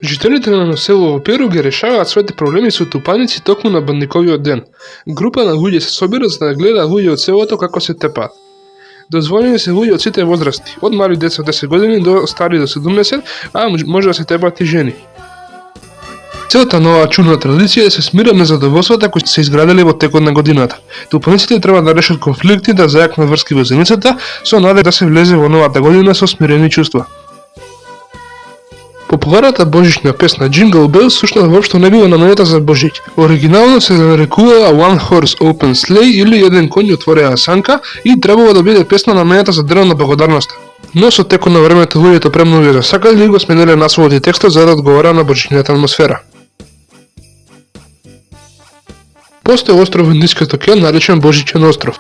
Жителите на село во Перу ги решаваат своите проблеми со тупаници токму на бандниковиот ден. Група на луѓе се собира за да гледа луѓе од селото како се тепаат. Дозволени се луѓе од сите возрасти, од мали деца од 10 години до стари до 70, а може да се тепаат и жени. Целата на оваа чудна традиција е да се смират незадоволствата кои се изградили во текот на годината. Тупаниците треба да решат конфликти, да зајакнат врски во заедницата, со нада да се влезе во новата година со смирени чувства. Популарната божична песна Jingle Bells сушно воопшто не била наменета за Божиќ. Оригинално се нарекувала One Horse Open Sleigh или еден коњ отворена санка и требало да биде песна наменета за денот на благодарноста. Но со текот на времето луѓето премногу ја сакале и го смениле насловот и текстот за да одговара на божичната атмосфера. Постои остров во Индискиот океан наречен Божичен остров.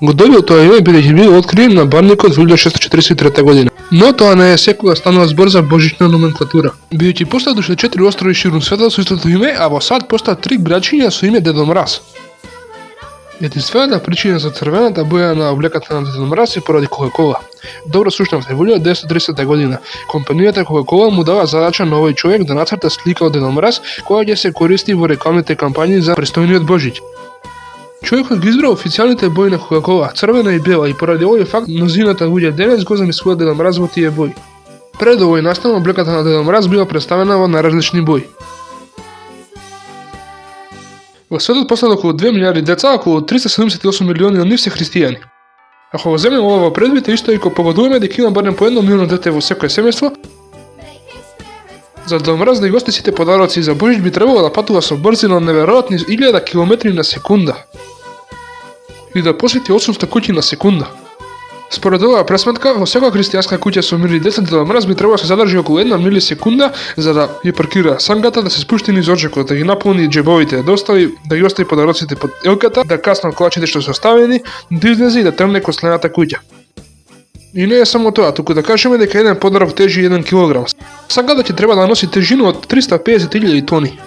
Го добил тоа име бидејќи бил откриен на барникот во 1643 година. Но тоа не е секогаш станува збор за божична номенклатура. Бидејќи постојат уште 4 острови ширум светот со истото име, а во САД постојат 3 грачиња со име Дедо Мраз. Единствената причина за црвената боја на облеката на Дедо Мраз е поради Кока-Кола. Добро слушнавте, во 1930 година компанијата Coca-Cola му дава задача на овој човек да нацрта слика од Дедо Мраз која ќе се користи во рекламните кампањи за престојниот Божиќ. Човекот ги избрал официјалните бои на Coca-Cola, црвена и бела, и поради овој факт мнозината луѓе денес го замислуваат Дедо Мраз во тие бои. Пред овој настан облеката на Дедо Мраз била представена во најразлични бои. Во светот постојат околу 2 милиарди деца, околу 378 милиони од нив се христијани. Ако го земеме ова во предвид, исто и кога погодуваме дека има барем по 1 милион дете во секое семејство, за Дедо Мраз да ги гости сите подароци за Божиќ би требало да патува со брзина од неверојатни 1000 километри на секунда и да посети 800 куќи на секунда. Според оваа пресметка, во секоја христијанска куќа со умирали деца Дедо Мраз би требало да се задржи околу 1 милисекунда за да ја паркира санката, да се спушти низ оджакот, да ги наполни џебовите, да ги остави подароците под елката, да каснат колачите што се оставени, да излезе и да тргне кон следната куќа. И не е само тоа, туку да кажеме дека еден подарок тежи 1 килограм. Санката ќе треба да носи тежина од 350.000 тони.